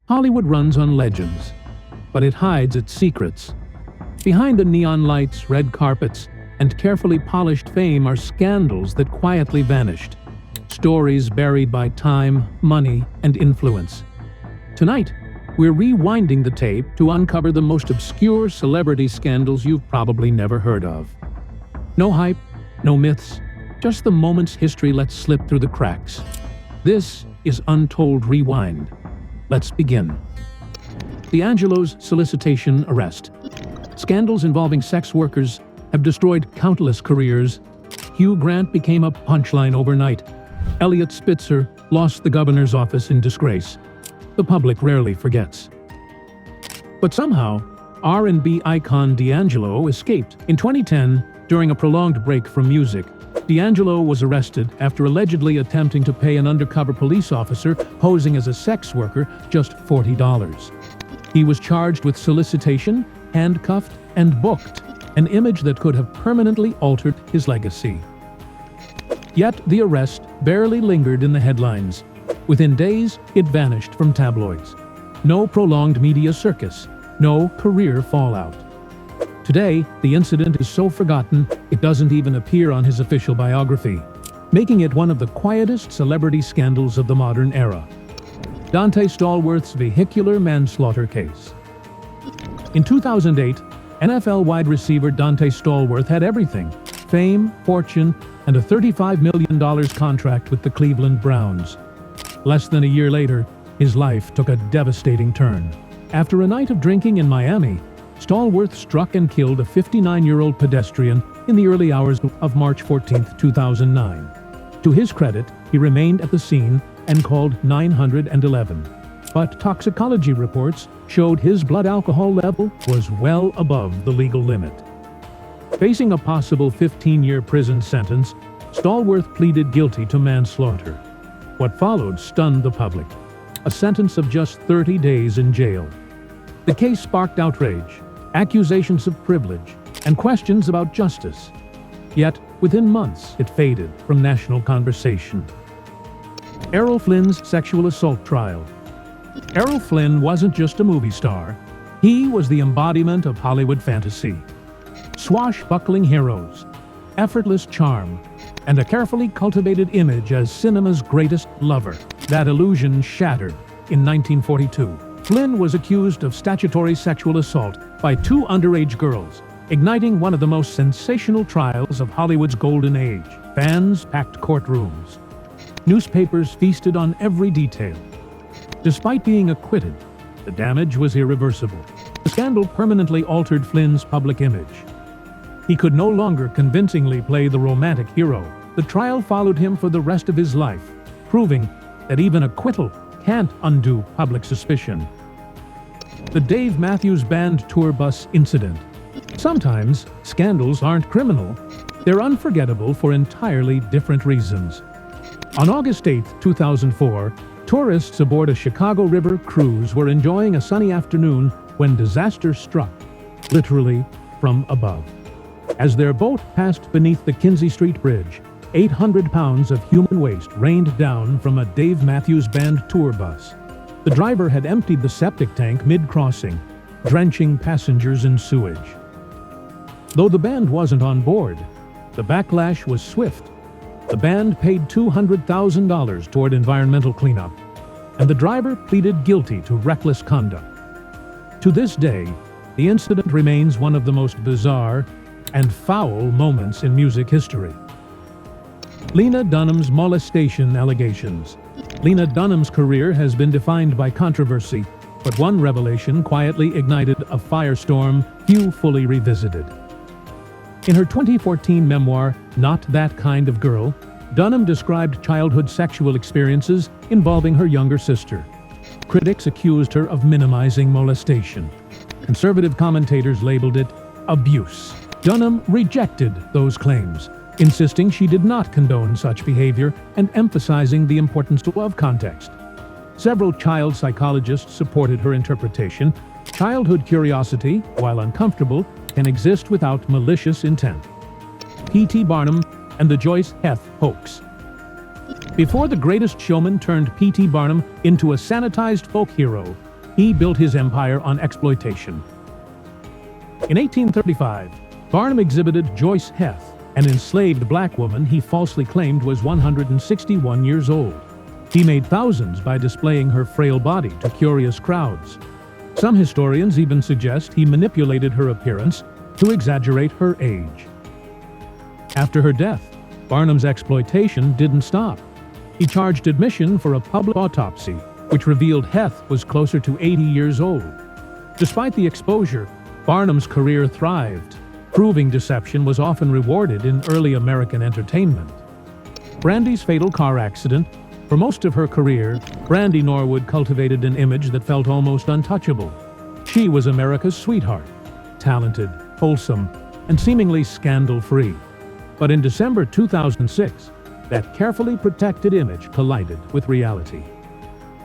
Hollywood runs on legends, but it hides its secrets. Behind the neon lights, red carpets, and carefully polished fame are scandals that quietly vanished. Stories buried by time, money, and influence. Tonight, we're rewinding the tape to uncover the most obscure celebrity scandals you've probably never heard of. No hype, no myths, just the moments history lets slip through the cracks. This is Untold Rewind. Let's begin. D'Angelo's solicitation arrest. Scandals involving sex workers have destroyed countless careers. Hugh Grant became a punchline overnight. Elliot Spitzer lost the governor's office in disgrace. The public rarely forgets. But somehow, R&B icon D'Angelo escaped. In 2010, during a prolonged break from music, D'Angelo was arrested after allegedly attempting to pay an undercover police officer posing as a sex worker just $40. He was charged with solicitation, handcuffed, and booked, an image that could have permanently altered his legacy. Yet the arrest barely lingered in the headlines. Within days, it vanished from tabloids. No prolonged media circus, no career fallout. Today, the incident is so forgotten, it doesn't even appear on his official biography, making it one of the quietest celebrity scandals of the modern era. Dante Stallworth's vehicular manslaughter case. In 2008, NFL wide receiver Dante Stallworth had everything: fame, fortune, and a $35 million contract with the Cleveland Browns. Less than a year later, his life took a devastating turn. After a night of drinking in Miami, Stallworth struck and killed a 59-year-old pedestrian in the early hours of March 14, 2009. To his credit, he remained at the scene and called 911. But toxicology reports showed his blood alcohol level was well above the legal limit. Facing a possible 15-year prison sentence, Stallworth pleaded guilty to manslaughter. What followed stunned the public: a sentence of just 30 days in jail. The case sparked outrage, accusations of privilege, and questions about justice. Yet, within months, it faded from national conversation. Errol Flynn's sexual assault trial. Errol Flynn wasn't just a movie star. He was the embodiment of Hollywood fantasy. Swashbuckling heroes, effortless charm, and a carefully cultivated image as cinema's greatest lover. That illusion shattered in 1942. Flynn was accused of statutory sexual assault by two underage girls, igniting one of the most sensational trials of Hollywood's golden age. Fans packed courtrooms. Newspapers feasted on every detail. Despite being acquitted, the damage was irreversible. The scandal permanently altered Flynn's public image. He could no longer convincingly play the romantic hero. The trial followed him for the rest of his life, proving that even acquittal can't undo public suspicion. The Dave Matthews Band tour bus incident. Sometimes, scandals aren't criminal. They're unforgettable for entirely different reasons. On August 8, 2004, tourists aboard a Chicago River cruise were enjoying a sunny afternoon when disaster struck, literally from above. As their boat passed beneath the Kinzie Street Bridge, 800 pounds of human waste rained down from a Dave Matthews Band tour bus. The driver had emptied the septic tank mid-crossing, drenching passengers in sewage. Though the band wasn't on board, the backlash was swift. The band paid $200,000 toward environmental cleanup, and the driver pleaded guilty to reckless conduct. To this day, the incident remains one of the most bizarre and foul moments in music history. Lena Dunham's molestation allegations. Lena Dunham's career has been defined by controversy, but one revelation quietly ignited a firestorm few fully revisited. In her 2014 memoir, Not That Kind of Girl, Dunham described childhood sexual experiences involving her younger sister. Critics accused her of minimizing molestation. Conservative commentators labeled it abuse. Dunham rejected those claims, insisting she did not condone such behavior and emphasizing the importance of context. Several child psychologists supported her interpretation. Childhood curiosity, while uncomfortable, can exist without malicious intent. P.T. Barnum and the Joyce Heth hoax. Before The Greatest Showman turned P.T. Barnum into a sanitized folk hero, He built his empire on exploitation. In 1835, Barnum exhibited Joyce Heth, an enslaved black woman he falsely claimed was 161 years old. He made thousands by displaying her frail body to curious crowds. Some historians even suggest he manipulated her appearance to exaggerate her age. After her death, Barnum's exploitation didn't stop. He charged admission for a public autopsy, which revealed Heth was closer to 80 years old. Despite the exposure, Barnum's career thrived. Proving deception was often rewarded in early American entertainment. Brandy's fatal car accident. For most of her career, Brandy Norwood cultivated an image that felt almost untouchable. She was America's sweetheart, talented, wholesome, and seemingly scandal-free. But in December 2006, that carefully protected image collided with reality.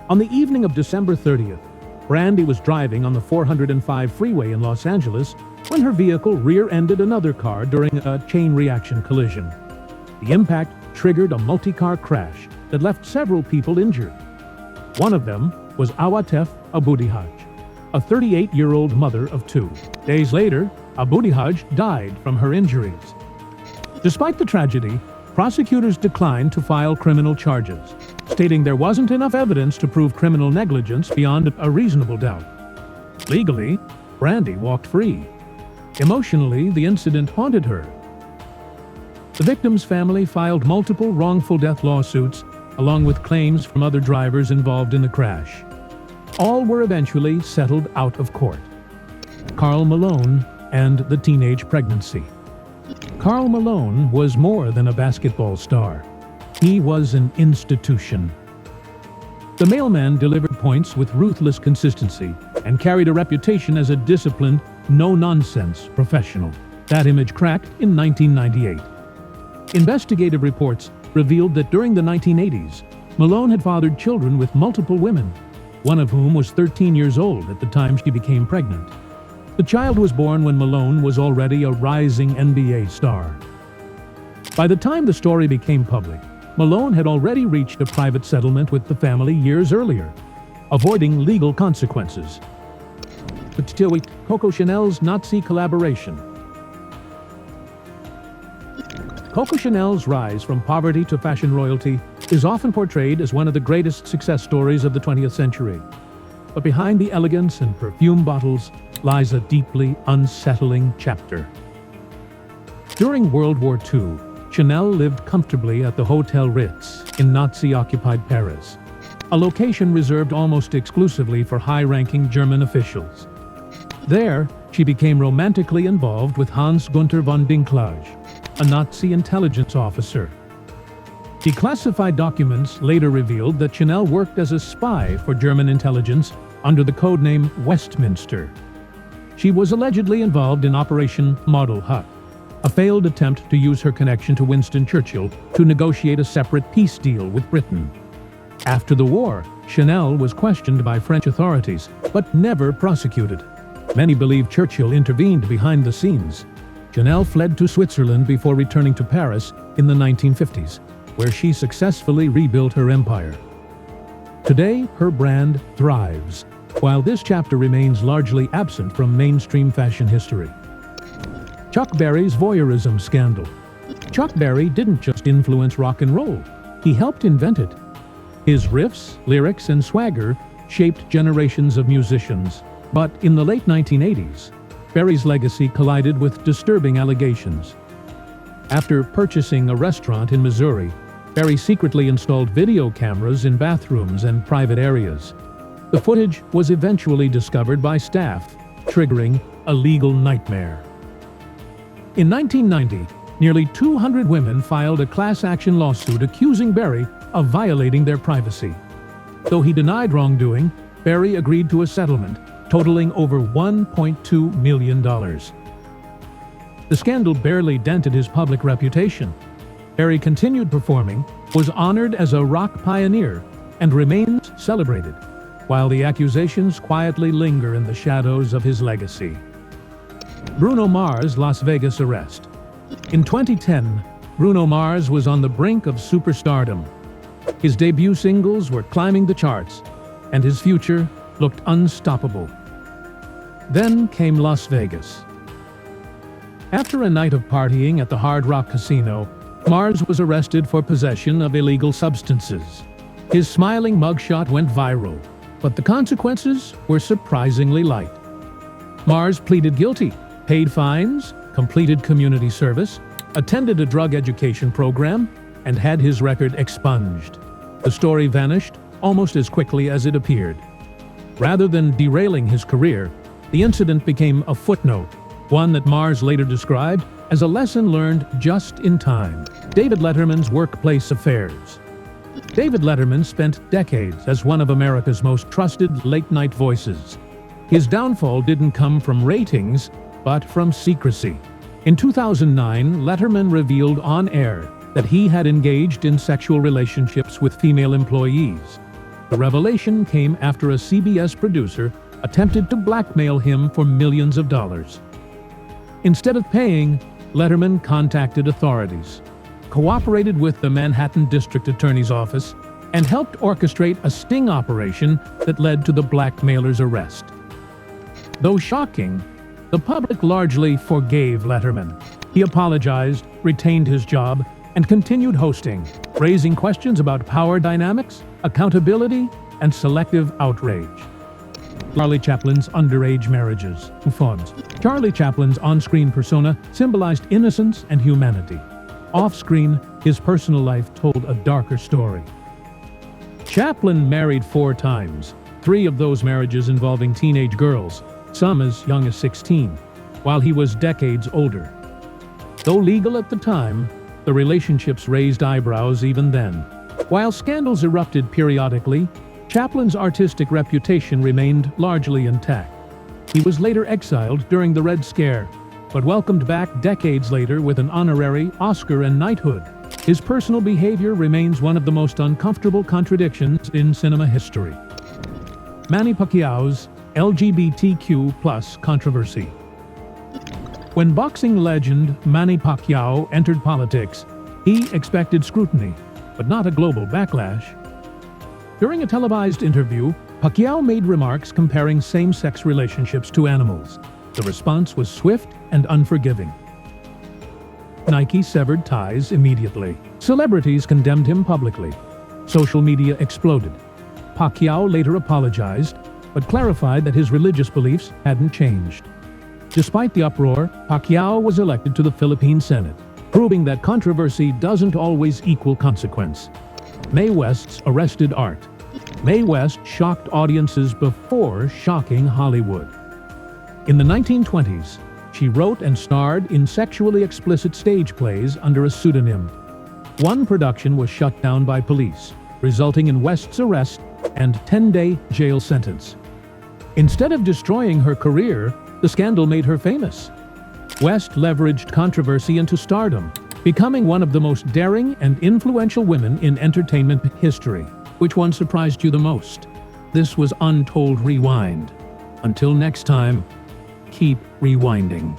On the evening of December 30th, Brandy was driving on the 405 freeway in Los Angeles when her vehicle rear-ended another car during a chain reaction collision. The impact triggered a multi-car crash that left several people injured. One of them was Awatef Abudihaj, a 38-year-old mother of two. Days later, Abudihaj died from her injuries. Despite the tragedy, prosecutors declined to file criminal charges, stating there wasn't enough evidence to prove criminal negligence beyond a reasonable doubt. Legally, Brandy walked free. Emotionally, the incident haunted her. The victim's family filed multiple wrongful death lawsuits, along with claims from other drivers involved in the crash. All were eventually settled out of court. Karl Malone and the teenage pregnancy. Karl Malone was more than a basketball star. He was an institution. The mailman delivered points with ruthless consistency and carried a reputation as a disciplined, no-nonsense professional. That image cracked in 1998. Investigative reports revealed that during the 1980s, Malone had fathered children with multiple women, one of whom was 13 years old at the time she became pregnant. The child was born when Malone was already a rising NBA star. By the time the story became public, Malone had already reached a private settlement with the family years earlier, avoiding legal consequences. But Coco Chanel's Nazi collaboration. Coco Chanel's rise from poverty to fashion royalty is often portrayed as one of the greatest success stories of the 20th century. But behind the elegance and perfume bottles lies a deeply unsettling chapter. During World War II, Chanel lived comfortably at the Hotel Ritz in Nazi-occupied Paris, a location reserved almost exclusively for high-ranking German officials. There, she became romantically involved with Hans Gunther von Dinklage, a Nazi intelligence officer. Declassified documents later revealed that Chanel worked as a spy for German intelligence under the codename Westminster. She was allegedly involved in Operation Model Hut, a failed attempt to use her connection to Winston Churchill to negotiate a separate peace deal with Britain. After the war, Chanel was questioned by French authorities, but never prosecuted. Many believe Churchill intervened behind the scenes. Chanel fled to Switzerland before returning to Paris in the 1950s, where she successfully rebuilt her empire. Today, her brand thrives, while this chapter remains largely absent from mainstream fashion history. Chuck Berry's voyeurism scandal. Chuck Berry didn't just influence rock and roll, he helped invent it. His riffs, lyrics, and swagger shaped generations of musicians. But in the late 1980s, Berry's legacy collided with disturbing allegations. After purchasing a restaurant in Missouri, Berry secretly installed video cameras in bathrooms and private areas. The footage was eventually discovered by staff, triggering a legal nightmare. In 1990, nearly 200 women filed a class-action lawsuit accusing Berry of violating their privacy. Though he denied wrongdoing, Berry agreed to a settlement totaling over $1.2 million. The scandal barely dented his public reputation. Berry continued performing, was honored as a rock pioneer, and remains celebrated, while the accusations quietly linger in the shadows of his legacy. Bruno Mars' Las Vegas arrest. In 2010, Bruno Mars was on the brink of superstardom. His debut singles were climbing the charts, and his future looked unstoppable. Then came Las Vegas. After a night of partying at the Hard Rock Casino, Mars was arrested for possession of illegal substances. His smiling mugshot went viral, but the consequences were surprisingly light. Mars pleaded guilty, paid fines, completed community service, attended a drug education program, and had his record expunged. The story vanished almost as quickly as it appeared. Rather than derailing his career, the incident became a footnote, one that Mars later described as a lesson learned just in time. David Letterman's workplace affairs. David Letterman spent decades as one of America's most trusted late-night voices. His downfall didn't come from ratings, but from secrecy. In 2009, Letterman revealed on air that he had engaged in sexual relationships with female employees. The revelation came after a CBS producer attempted to blackmail him for millions of dollars. Instead of paying, Letterman contacted authorities, cooperated with the Manhattan District Attorney's Office, and helped orchestrate a sting operation that led to the blackmailer's arrest. Though shocking, the public largely forgave Letterman. He apologized, retained his job, and continued hosting, raising questions about power dynamics, accountability, and selective outrage. Charlie Chaplin's underage marriages. Charlie Chaplin's on-screen persona symbolized innocence and humanity. Off-screen, his personal life told a darker story. Chaplin married 4 times, 3 of those marriages involving teenage girls, some as young as 16, while he was decades older. Though legal at the time, the relationships raised eyebrows even then. While scandals erupted periodically, Chaplin's artistic reputation remained largely intact. He was later exiled during the Red Scare, but welcomed back decades later with an honorary Oscar and knighthood. His personal behavior remains one of the most uncomfortable contradictions in cinema history. Manny Pacquiao's LGBTQ+ controversy. When boxing legend Manny Pacquiao entered politics, he expected scrutiny, but not a global backlash. During a televised interview, Pacquiao made remarks comparing same-sex relationships to animals. The response was swift and unforgiving. Nike severed ties immediately. Celebrities condemned him publicly. Social media exploded. Pacquiao later apologized, but clarified that his religious beliefs hadn't changed. Despite the uproar, Pacquiao was elected to the Philippine Senate, proving that controversy doesn't always equal consequence. Mae West's arrested art. Mae West shocked audiences before shocking Hollywood. In the 1920s, she wrote and starred in sexually explicit stage plays under a pseudonym. One production was shut down by police, resulting in West's arrest and 10-day jail sentence. Instead of destroying her career, the scandal made her famous. West leveraged controversy into stardom, becoming one of the most daring and influential women in entertainment history. Which one surprised you the most? This was Untold Rewind. Until next time, keep rewinding.